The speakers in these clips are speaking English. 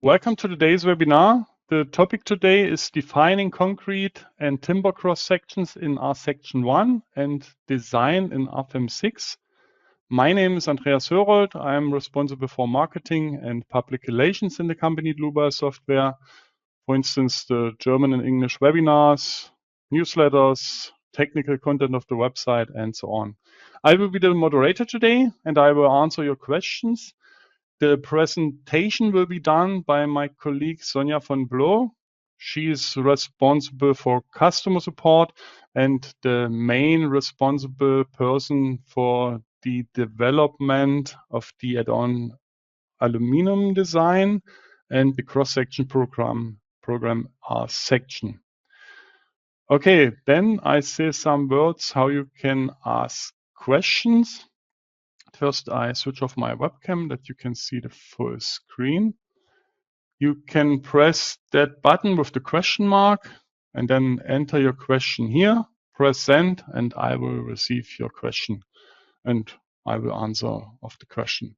Welcome to today's webinar. The topic today is defining concrete and timber cross sections in R section 1 and design in RFEM 6. My name is Andreas Hörold. I am responsible for marketing and public relations in the company Dlubal Software. For instance, the German and English webinars, newsletters, technical content of the website, and so on. I will be the moderator today, and I will answer your questions. The presentation will be done by my colleague Sonja von Bloh. She is responsible for customer support and the main responsible person for the development of the add-on aluminum design and the cross-section program RSECTION. Okay, then I say some words how you can ask questions. First, I switch off my webcam that you can see the full screen. You can press that button with the question mark and then enter your question here, press send, and I will receive your question and I will answer of the question.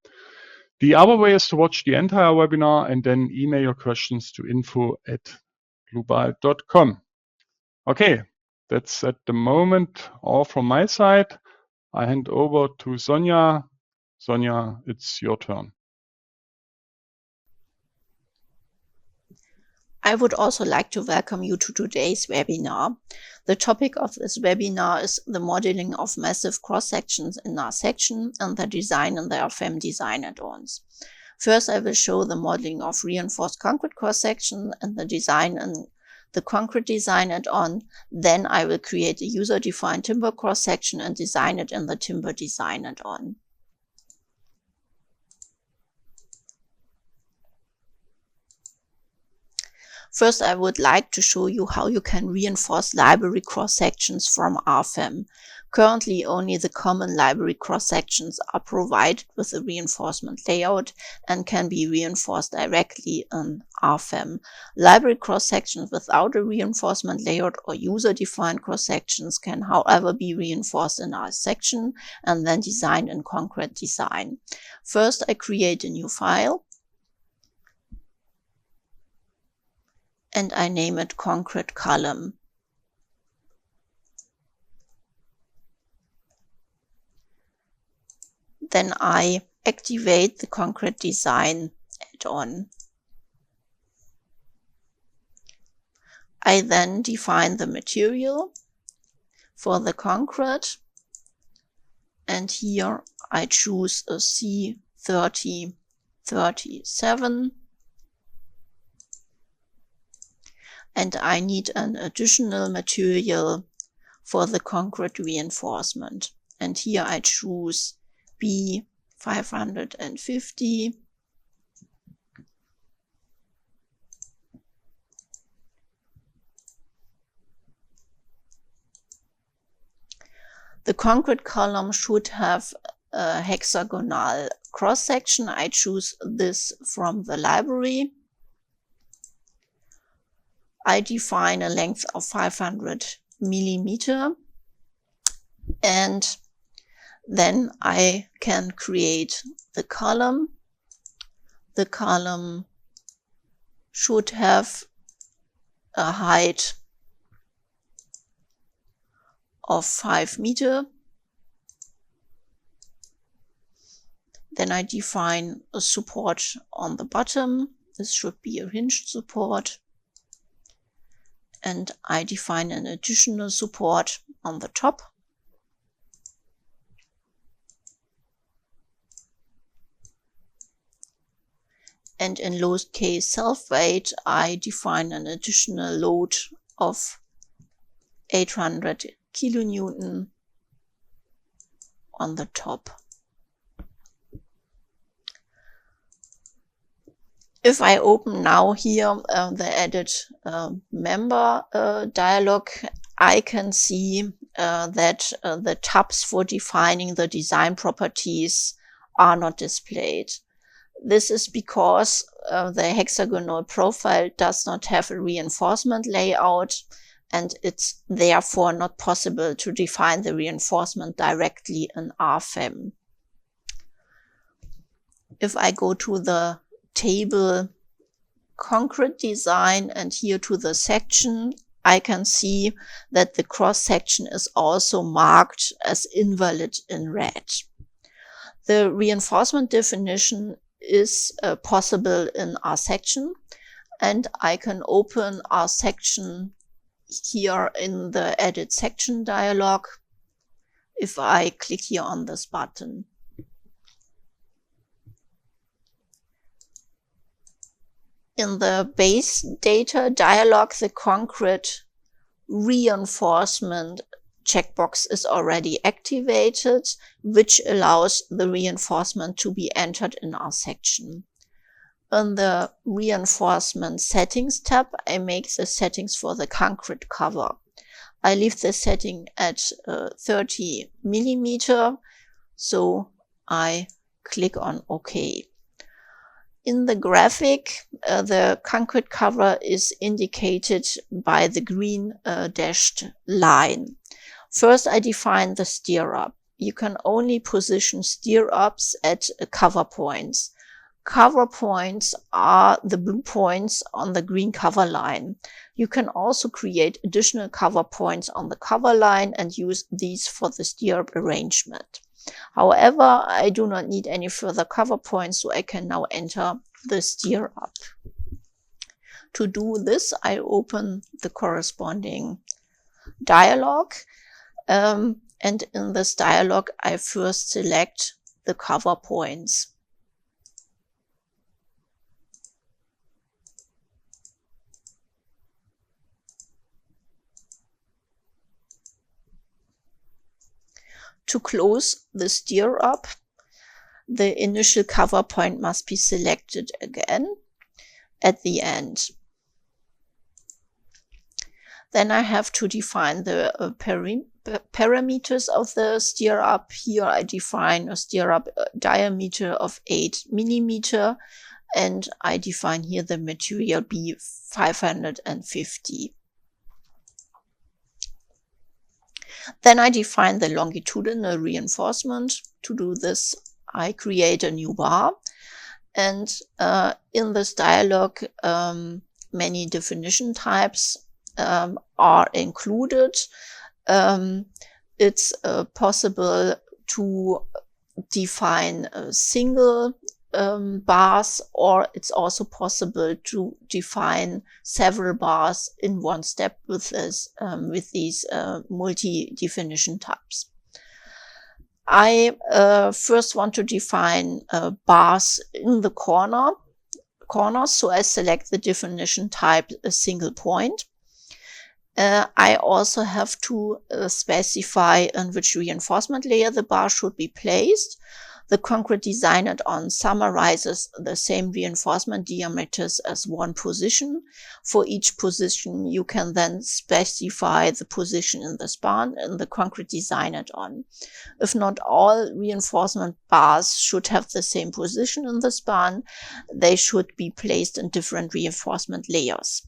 The other way is to watch the entire webinar and then email your questions to info@dlubal.com. Okay, that's at the moment all from my side. I hand over to Sonja. Sonja, it's your turn. I would also like to welcome you to today's webinar. The topic of this webinar is the modeling of massive cross-sections in our section and the design in the RFEM design add-ons. First, I will show the modeling of reinforced concrete cross-section and the design in the concrete design add-on. Then I will create a user-defined timber cross-section and design it in the timber design add-on. First, I would like to show you how you can reinforce library cross-sections from RFEM. Currently, only the common library cross-sections are provided with a reinforcement layout and can be reinforced directly in RFEM. Library cross-sections without a reinforcement layout or user-defined cross-sections can, however, be reinforced in RSECTION and then designed in concrete design. First, I create a new file. And I name it concrete column. Then I activate the concrete design add-on. I then define the material for the concrete, and here I choose a C3037. And I need an additional material for the concrete reinforcement. And here I choose B550. The concrete column should have a hexagonal cross-section. I choose this from the library. I define a length of 500 millimeter, and then I can create the column. The column should have a height of 5 meters. Then I define a support on the bottom. This should be a hinged support. And I define an additional support on the top. And in load case self-weight, I define an additional load of 800 kilonewton on the top. If I open now here the edit member dialog, I can see that the tabs for defining the design properties are not displayed. This is because the hexagonal profile does not have a reinforcement layout, and it's therefore not possible to define the reinforcement directly in RFEM. If I go to the table concrete design and here to the section, I can see that the cross-section is also marked as invalid in red. The reinforcement definition is possible in our section, and I can open our section here in the Edit Section dialog if I click here on this button. In the base data dialog, the concrete reinforcement checkbox is already activated, which allows the reinforcement to be entered in our section. In the Reinforcement Settings tab, I make the settings for the concrete cover. I leave the setting at 30 millimeter, so I click on OK. In the graphic, the concrete cover is indicated by the green dashed line. First, I define the stirrup. You can only position stirrups at cover points. Cover points are the blue points on the green cover line. You can also create additional cover points on the cover line and use these for the stirrup arrangement. However, I do not need any further cover points, so I can now enter the stirrup. To do this, I open the corresponding dialog, and in this dialog, I first select the cover points. To close the stirrup, the initial cover point must be selected again at the end. Then I have to define the parameters of the stirrup. Here I define a stirrup diameter of 8 millimeter, and I define here the material be 550. Then I define the longitudinal reinforcement. To do this, I create a new bar, and in this dialog, many definition types are included. It's possible to define single bars, or it's also possible to define several bars in one step with these multi-definition types. I first want to define bars in the corners, so I select the definition type a single point. I also have to specify in which reinforcement layer the bar should be placed. The concrete design add-on summarizes the same reinforcement diameters as one position. For each position, you can then specify the position in the span in the concrete design add-on. If not all reinforcement bars should have the same position in the span, they should be placed in different reinforcement layers.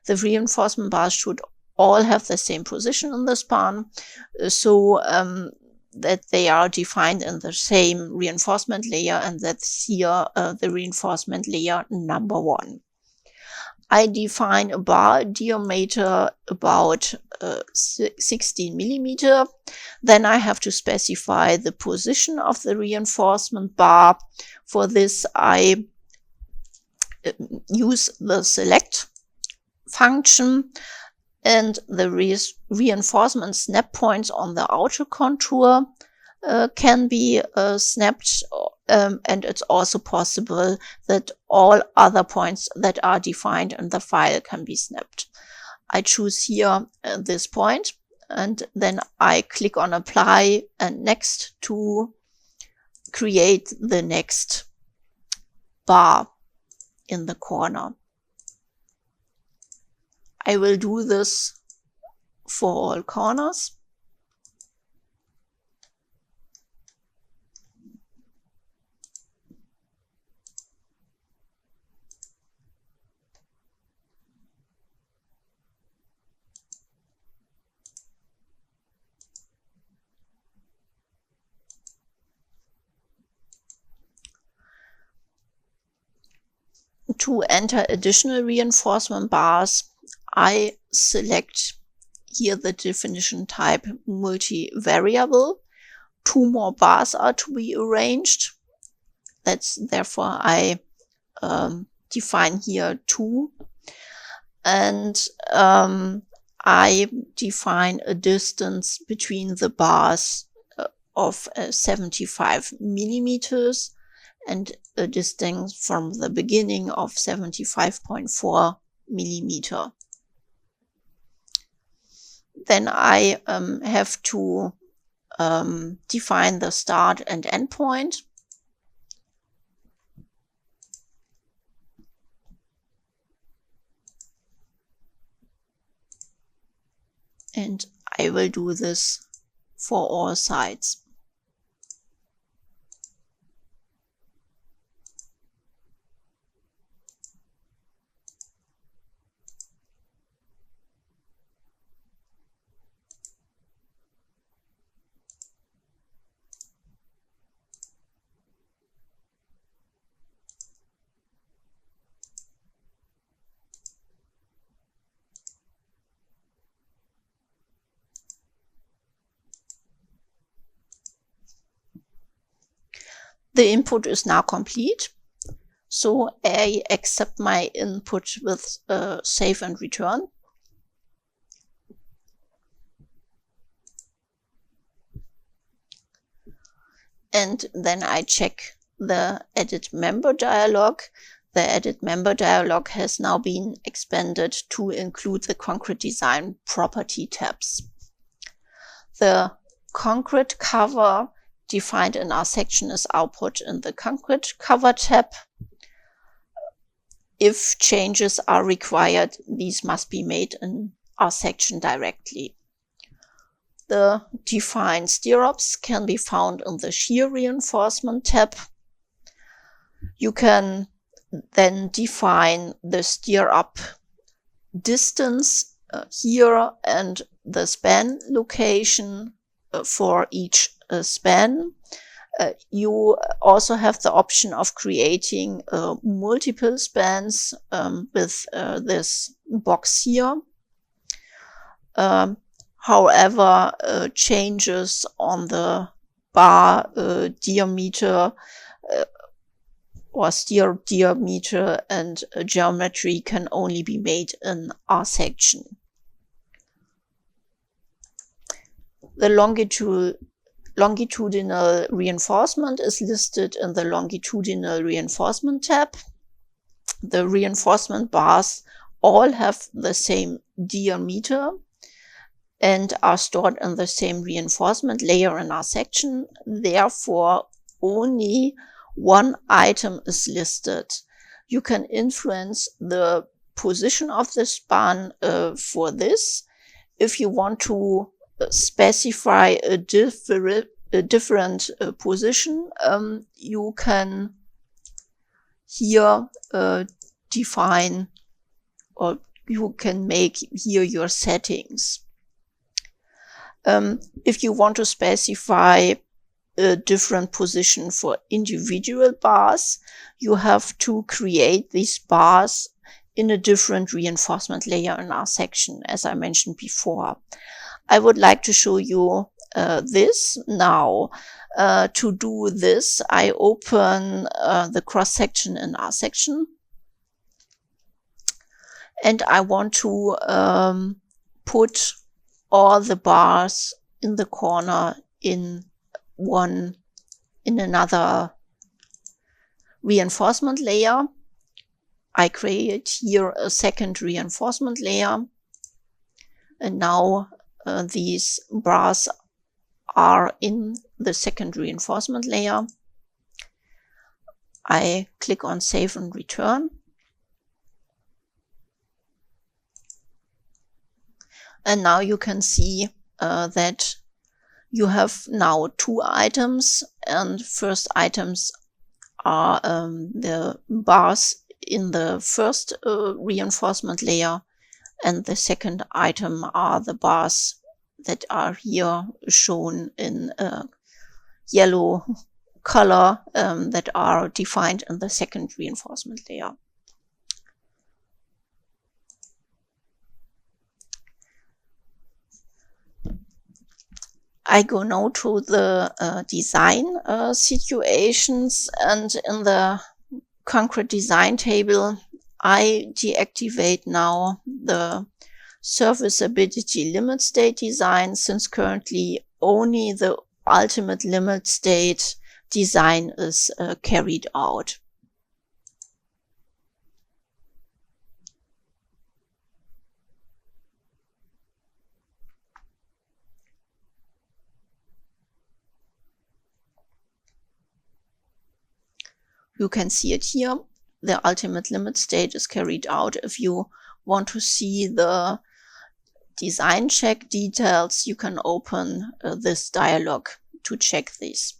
The reinforcement bars should all have the same position in the span, so that they are defined in the same reinforcement layer, and that's here the reinforcement layer number 1. I define a bar diameter about 16 millimeter. Then I have to specify the position of the reinforcement bar. For this, I use the select function, and the reinforcement snap points on the outer contour can be snapped, and it's also possible that all other points that are defined in the file can be snapped. I choose here this point, and then I click on Apply and Next to create the next bar in the corner. I will do this for all corners. To enter additional reinforcement bars, I select here the definition type multivariable. 2 more bars are to be arranged. Therefore I define here 2. And I define a distance between the bars of 75 millimeters and a distance from the beginning of 75.4 millimeter. Then I have to define the start and end point. And I will do this for all sides. The input is now complete, so I accept my input with save and return. And then I check the edit member dialog. The edit member dialog has now been expanded to include the concrete design property tabs. The concrete cover defined in our section is output in the concrete cover tab. If changes are required, these must be made in our section directly. The defined stirrups can be found in the shear reinforcement tab. You can then define the stirrup distance here and the span location for each span. You also have the option of creating multiple spans with this box here. However, changes on the bar diameter or steer diameter and geometry can only be made in our section. The longitudinal reinforcement is listed in the longitudinal reinforcement tab. The reinforcement bars all have the same diameter and are stored in the same reinforcement layer in our section. Therefore, only one item is listed. You can influence the position of the span for this. If you want to specify a different position, you can here define, or you can make here your settings. If you want to specify a different position for individual bars, you have to create these bars in a different reinforcement layer in our section, as I mentioned before. I would like to show you this now. To do this, I open the cross-section in our section, and I want to put all the bars in the corner in another reinforcement layer. I create here a second reinforcement layer, and now these bars are in the second reinforcement layer. I click on save and return. And now you can see that you have now 2 items, and first items are the bars in the first reinforcement layer, and the second item are the bars that are here shown in yellow color that are defined in the second reinforcement layer. I go now to the design situations, and in the concrete design table, I deactivate now the serviceability limit state design, since currently only the ultimate limit state design is carried out. You can see it here. The ultimate limit state is carried out. If you want to see the design check details, you can open this dialog to check this.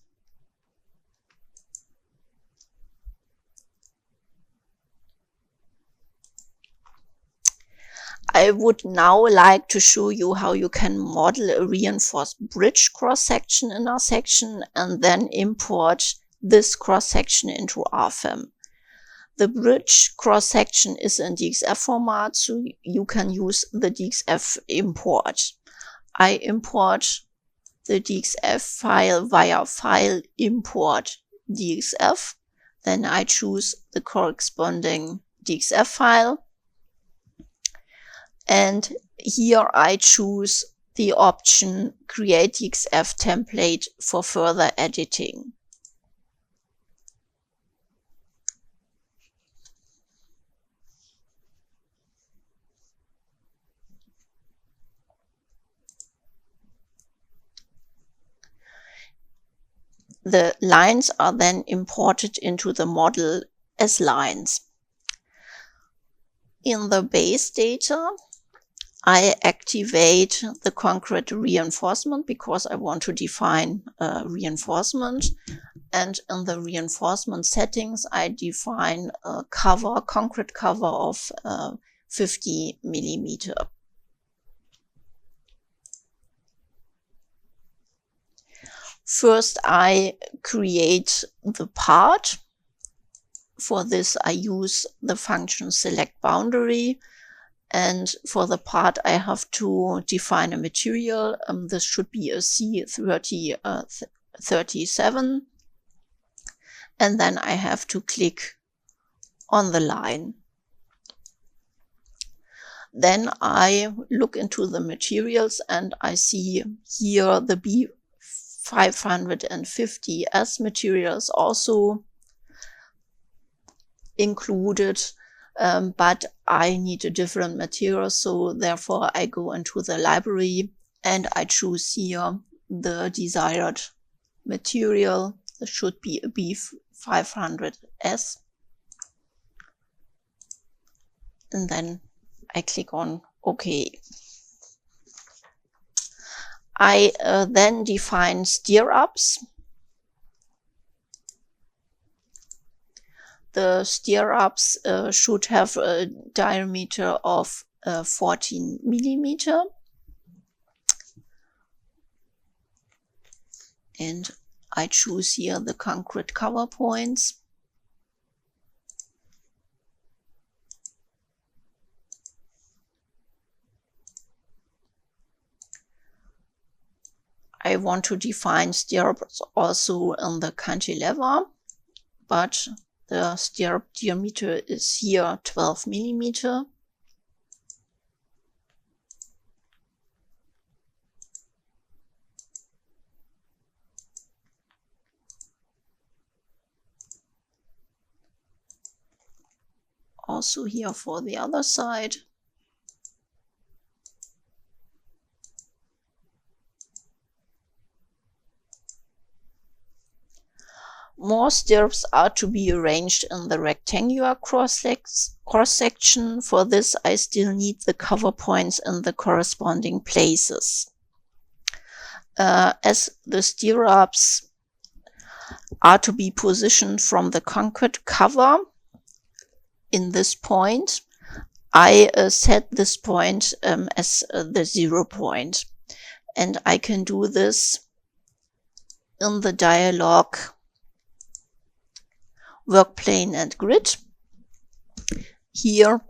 I would now like to show you how you can model a reinforced bridge cross-section in our section and then import this cross-section into RFEM. The bridge cross-section is in DXF format, so you can use the DXF import. I import the DXF file via File, Import, DXF. Then I choose the corresponding DXF file. And here I choose the option Create DXF Template for further editing. The lines are then imported into the model as lines. In the base data, I activate the concrete reinforcement because I want to define reinforcement. And in the reinforcement settings, I define a concrete cover of 50 millimeter. First, I create the part. For this, I use the function select boundary. And for the part, I have to define a material. This should be a C37. And then I have to click on the line. Then I look into the materials and I see here the B550S materials also included, but I need a different material, so therefore I go into the library and I choose here the desired material. This should be a B500S, and then I click on OK. I then define stirrups. The stirrups should have a diameter of 14 millimeter. And I choose here the concrete cover points. I want to define stirrups also in the cantilever, but the stirrup diameter is here 12 millimeter. Also here for the other side. More stirrups are to be arranged in the rectangular cross-section. For this, I still need the cover points in the corresponding places. As the stirrups are to be positioned from the concrete cover in this point, I set this point as the 0 point. And I can do this in the dialog Work plane and grid. Here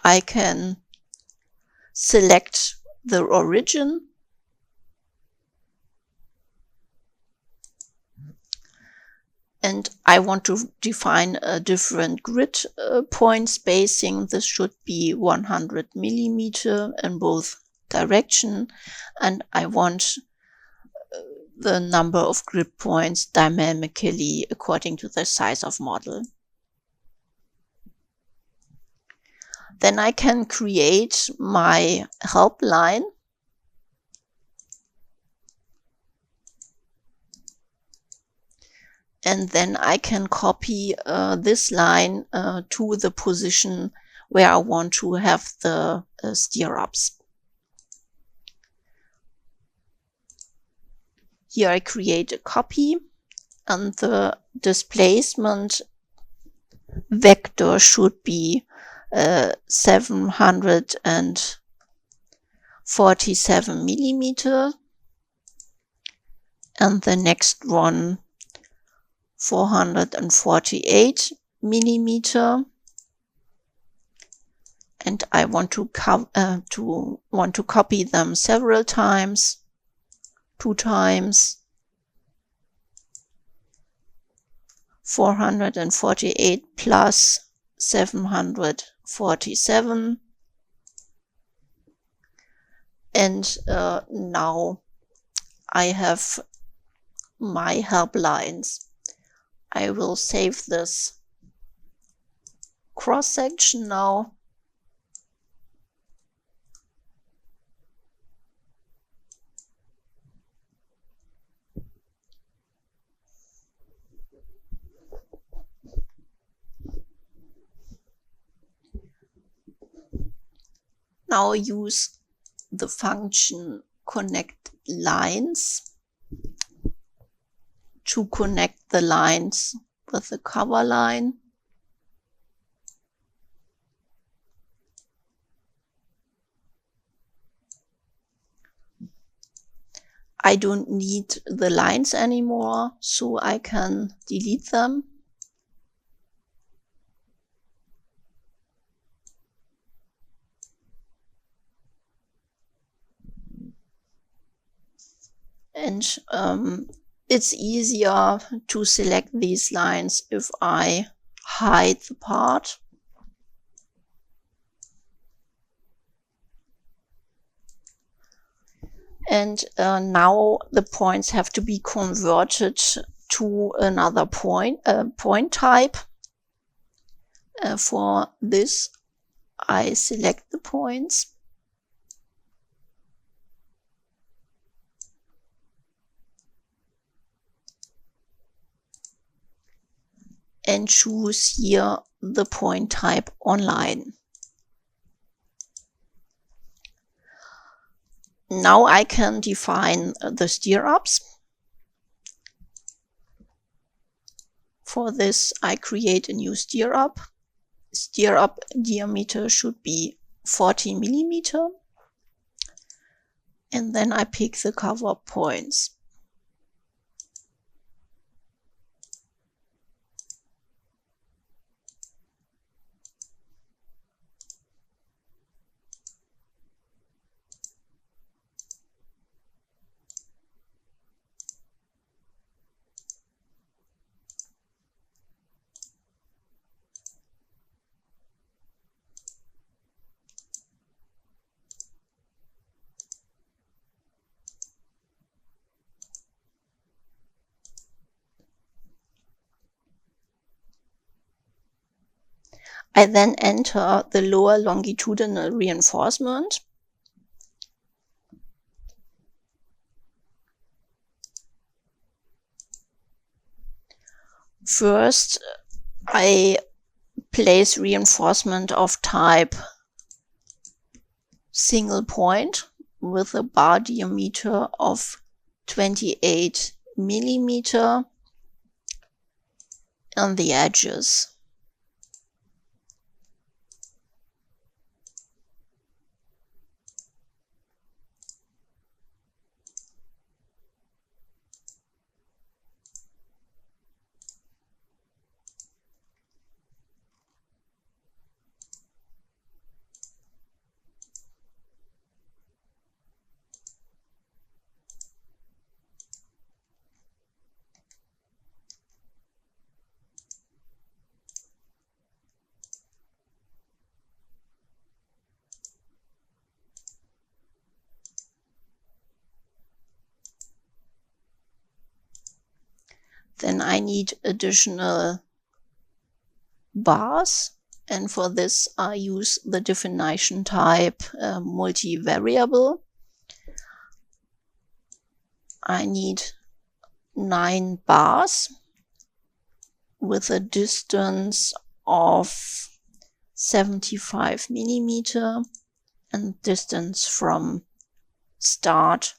I can select the origin and I want to define a different grid point spacing. This should be 100 millimeter in both direction, and I want the number of grid points dynamically according to the size of model. Then I can create my help line. And then I can copy this line to the position where I want to have the stirrups. Here I create a copy, and the displacement vector should be 747 millimeter, and the next one 448 millimeter, and I want to copy them several times, 2 times, 448 plus 747, and now I have my help lines. I will save this cross section now. Now use the function connect lines to connect the lines with the cover line. I don't need the lines anymore, so I can delete them. And it's easier to select these lines if I hide the part. And now the points have to be converted to another point type. For this, I select the points. And choose here the point type online. Now I can define the stirrups. For this, I create a new stirrup. Stirrup diameter should be 40 millimeter. And then I pick the cover points. I then enter the lower longitudinal reinforcement. First, I place reinforcement of type single point with a bar diameter of 28 millimeter on the edges. Then I need additional bars, and for this I use the definition type multivariable. I need 9 bars with a distance of 75 millimeter and distance from start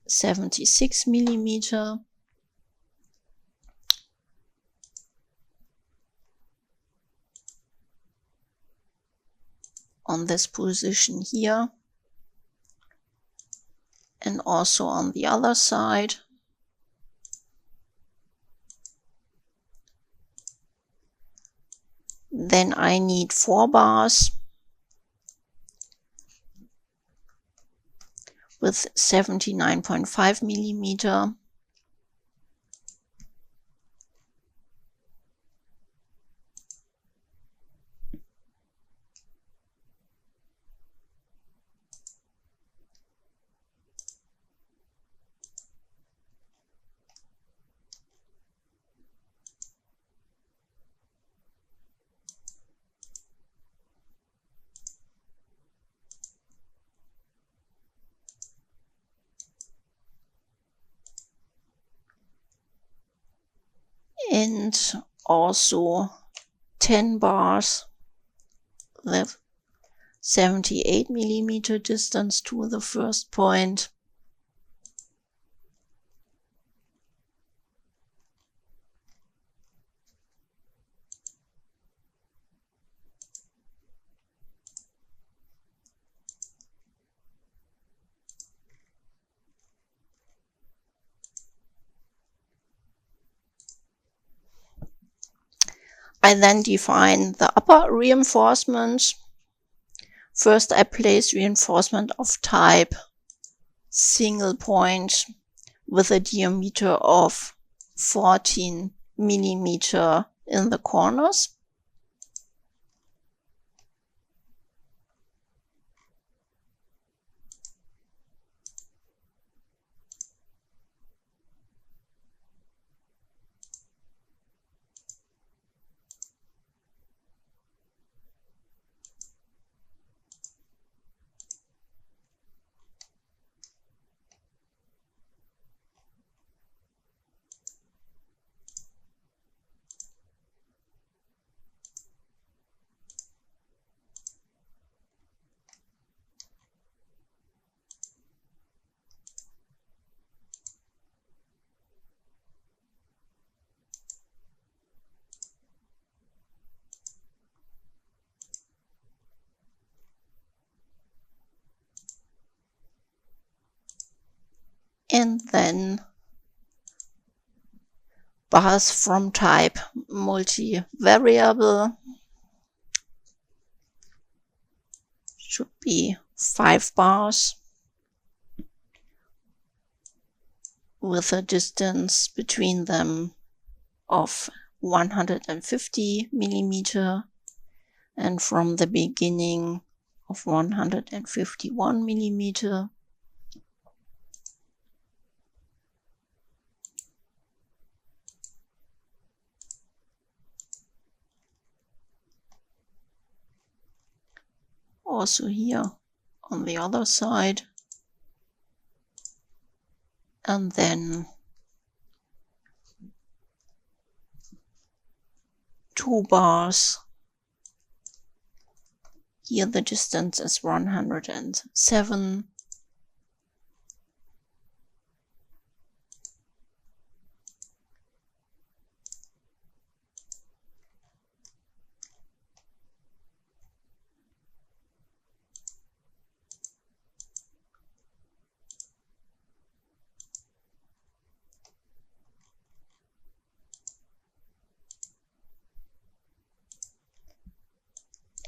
76 millimeter. On this position here, and also on the other side. Then I need 4 bars with 79.5 millimeter. And also 10 bars with 78 millimeter distance to the first point. I then define the upper reinforcement. First, I place reinforcement of type single point with a diameter of 14 millimeter in the corners. And then bars from type multivariable should be 5 bars with a distance between them of 150 millimeter and from the beginning of 151 millimeter. Also here on the other side, and then 2 bars. Here the distance is 107.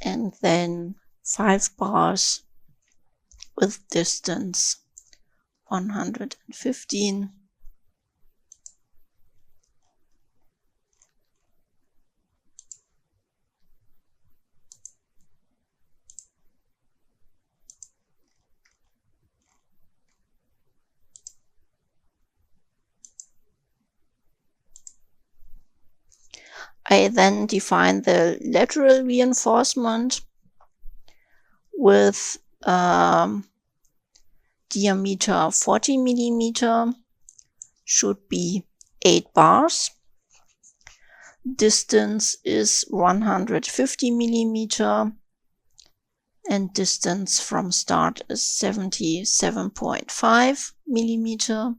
And then 5 bars with distance 115. I then define the lateral reinforcement with diameter 40 millimeter, should be 8 bars. Distance is 150 millimeter and distance from start is 77.5 millimeter.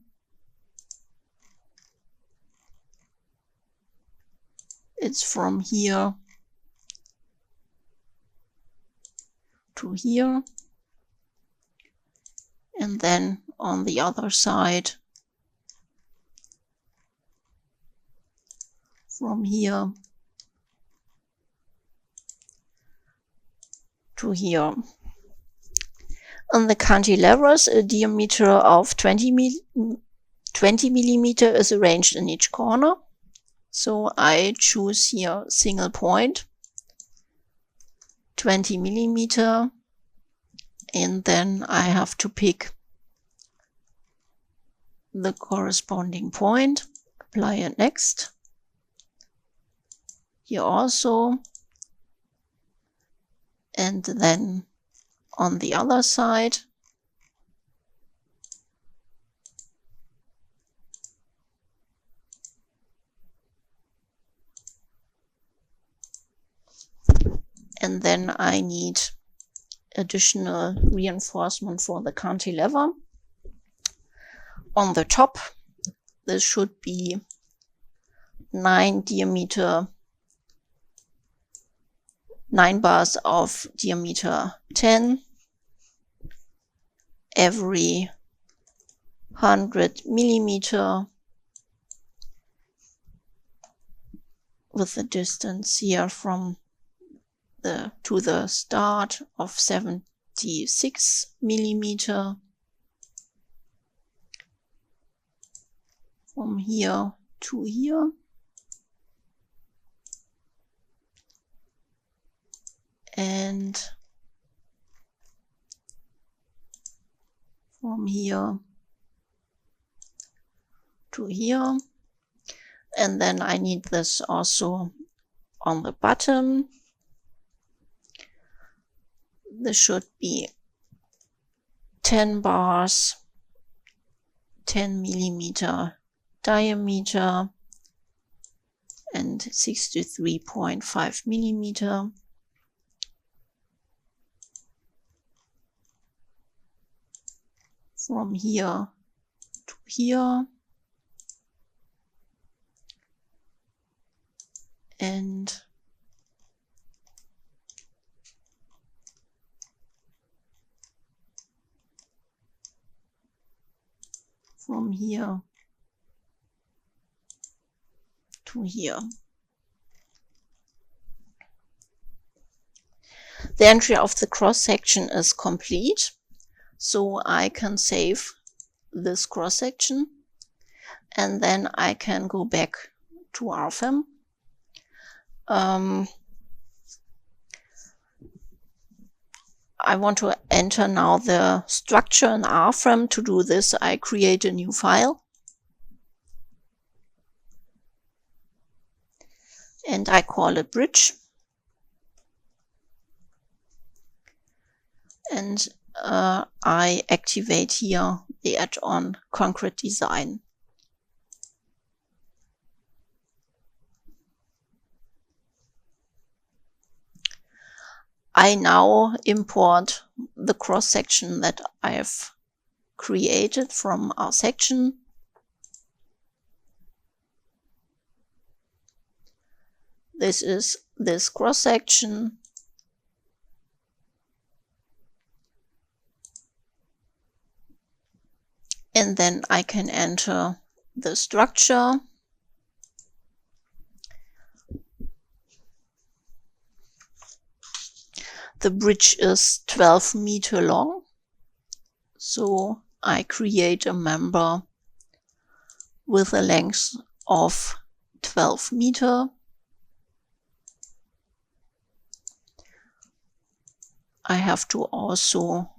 It's from here to here, and then on the other side from here to here. On the cantilevers, a diameter of 20 millimeter is arranged in each corner. So I choose here single point, 20 millimeter, and then I have to pick the corresponding point, apply it next. Here also, and then on the other side. And then I need additional reinforcement for the cantilever. On the top, this should be 9 bars of diameter 10 every 100 millimeter with the distance here from to the start of 76 millimeter. From here to here. And from here to here. And then I need this also on the bottom. This should be 10 bars, 10 millimeter diameter, and 63.5 millimeter. From here to here. And from here to here. The entry of the cross section is complete, so I can save this cross section and then I can go back to RFEM. I want to enter now the structure in RFEM. To do this, I create a new file. And I call it bridge. And I activate here the add-on concrete design. I now import the cross section that I have created from our section. This is this cross section. And then I can enter the structure. The bridge is 12 meters long, so I create a member with a length of 12 meters. I have to also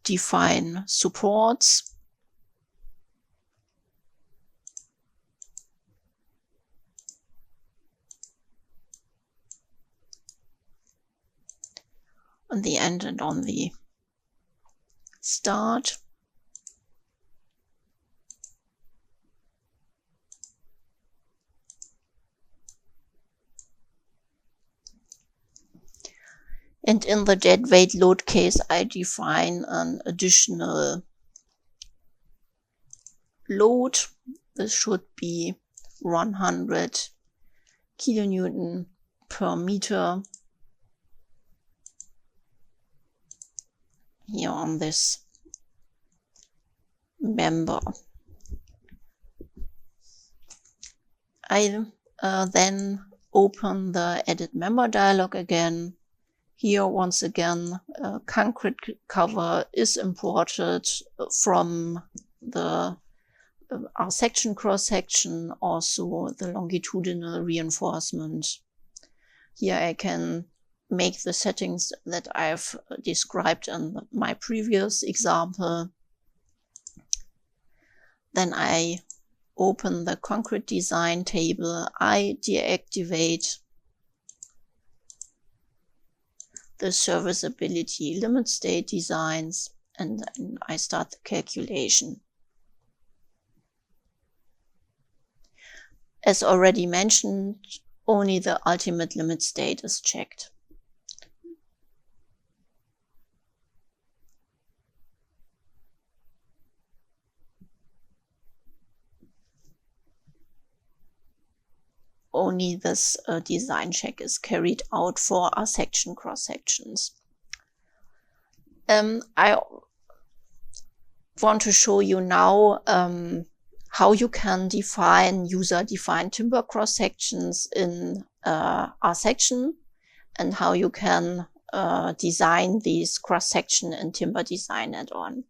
define supports. on the end and on the start. And in the dead weight load case, I define an additional load. This should be 100 kilonewton per meter here on this member. I then open the edit member dialog again. Here, once again, concrete cover is imported from the R-section cross-section, also the longitudinal reinforcement. Here I can make the settings that I've described in my previous example. Then I open the concrete design table. I deactivate the serviceability limit state designs, and then I start the calculation. As already mentioned, only the ultimate limit state is checked. Only this design check is carried out for our section cross-sections. I want to show you now how you can define user-defined timber cross-sections in R-section, and how you can design these cross-section in timber design add-on.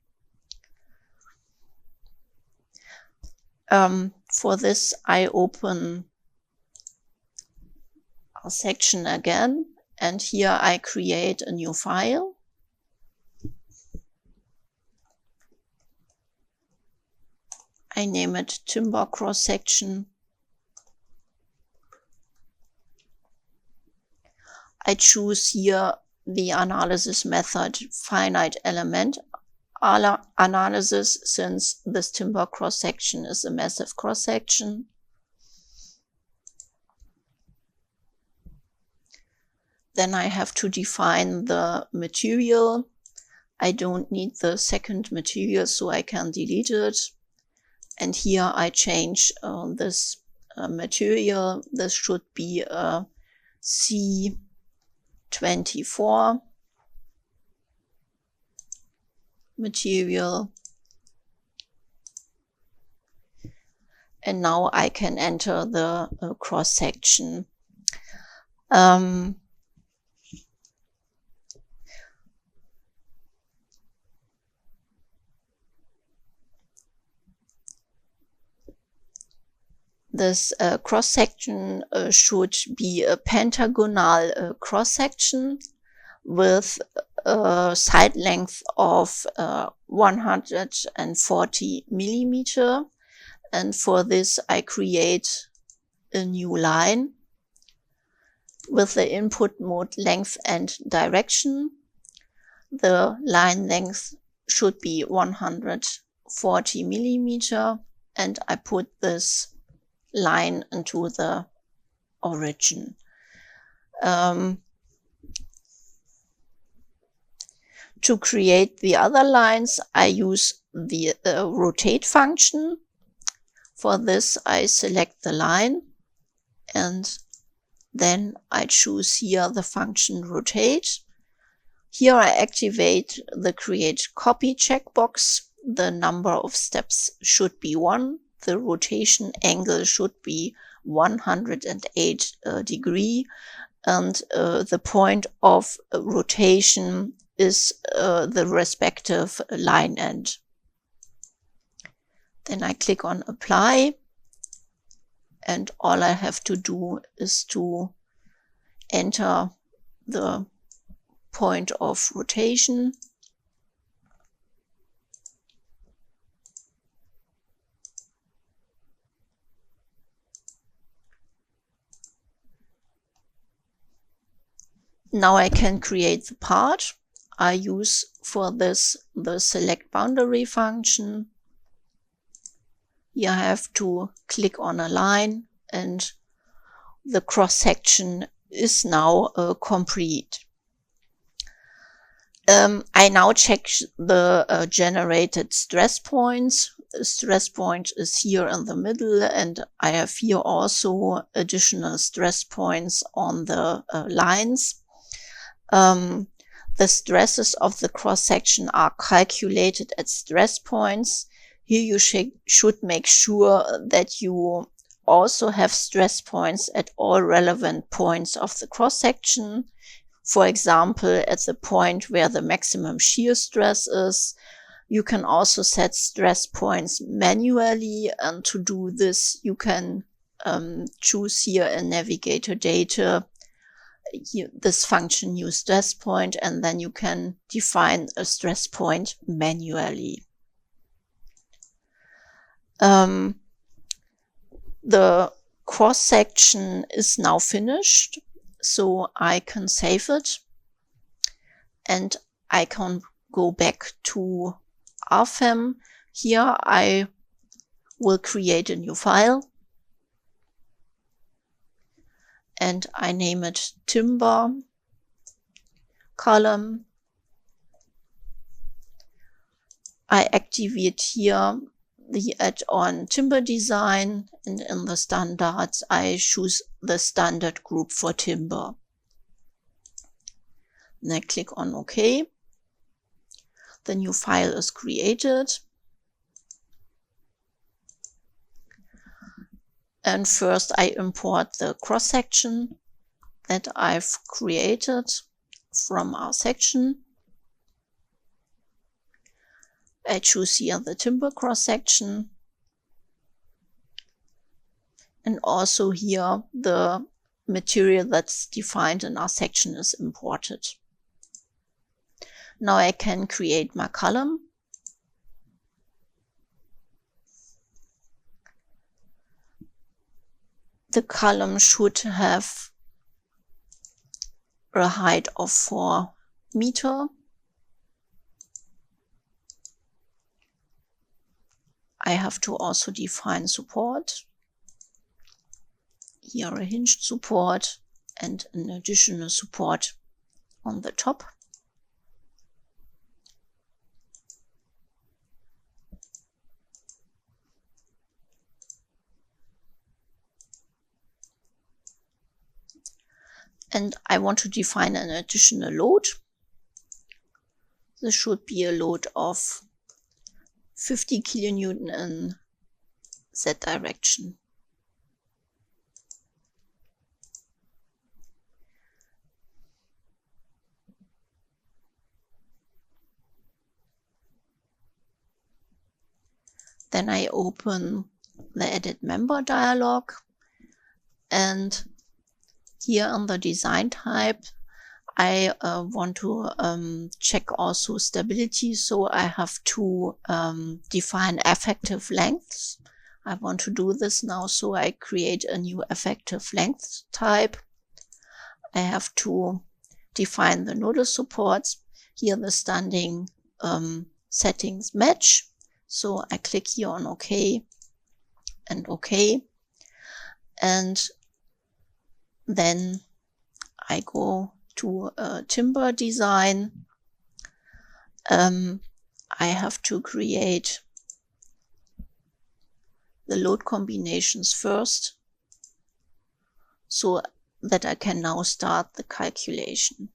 For this, I open R-section again, and here I create a new file. I name it timber cross-section. I choose here the analysis method finite element analysis, since this timber cross-section is a massive cross-section. Then I have to define the material. I don't need the second material, so I can delete it. And here I change this material. This should be a C24 material. And now I can enter the cross-section. This cross-section should be a pentagonal cross-section with a side length of 140 millimeter. And for this, I create a new line with the input mode length and direction. The line length should be 140 millimeter, and I put this line into the origin. To create the other lines, I use the rotate function. For this, I select the line, and then I choose here the function rotate. Here I activate the create copy checkbox. The number of steps should be 1. The rotation angle should be 108 degree, and the point of rotation is the respective line end. Then I click on apply, and all I have to do is to enter the point of rotation. Now I can create the part. I use for this the select boundary function. Here I have to click on a line and the cross-section is now complete. I now check the generated stress points. The stress point is here in the middle, and I have here also additional stress points on the lines. The stresses of the cross-section are calculated at stress points. Here you should make sure that you also have stress points at all relevant points of the cross-section. For example, at the point where the maximum shear stress is. You can also set stress points manually, and to do this you can choose here in Navigator Data this function new stress point, and then you can define a stress point manually. The cross-section is now finished, so I can save it and I can go back to RFEM. Here I will create a new file and I name it timber column. I activate here the add-on timber design, and in the standards I choose the standard group for timber. Then I click on OK. The new file is created. And first I import the cross-section that I've created from our section. I choose here the timber cross-section. And also here the material that's defined in our section is imported. Now I can create my column. The column should have a height of 4 meters. I have to also define support. Here a hinged support and an additional support on the top. And I want to define an additional load. This should be a load of 50 kilonewton in Z direction. Then I open the Edit Member dialog, and here on the design type I want to check also stability, so I have to define effective lengths. I want to do this now, so I create a new effective length type. I have to define the nodal supports. Here the standing settings match, so I click here on OK and OK, and then I go to timber design. I have to create the load combinations first, so that I can now start the calculation.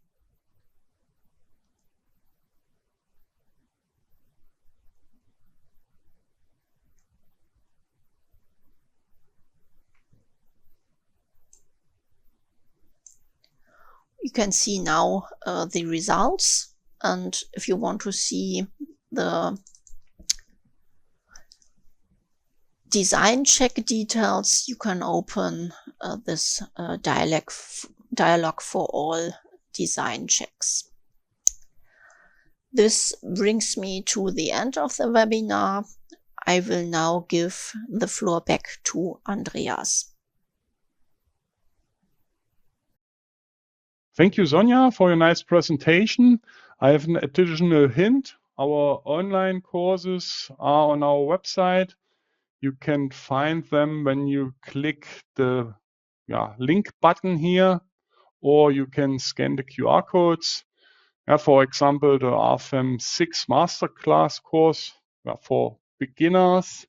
You can see now the results, and if you want to see the design check details, you can open this dialog for all design checks. This brings me to the end of the webinar. I will now give the floor back to Andreas. Thank you, Sonja, for your nice presentation. I have an additional hint. Our online courses are on our website. You can find them when you click the link button here, or you can scan the QR codes. For example, the RFEM 6 Masterclass course for beginners,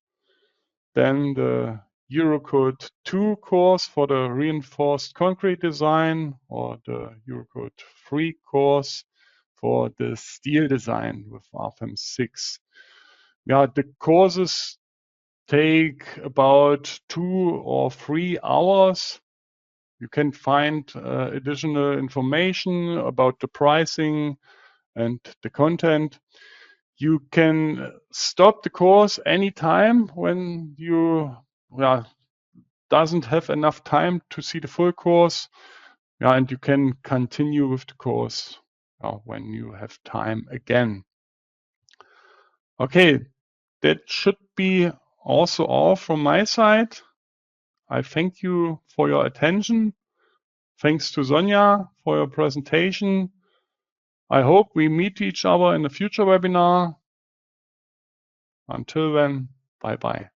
then the Eurocode 2 course for the reinforced concrete design, or the Eurocode 3 course for the steel design with RFEM 6. The courses take about 2 or 3 hours. You can find additional information about the pricing and the content. You can stop the course anytime when you doesn't have enough time to see the full course. And you can continue with the course when you have time again. Okay, that should be also all from my side. I thank you for your attention. Thanks to Sonja for your presentation. I hope we meet each other in a future webinar. Until then, bye-bye.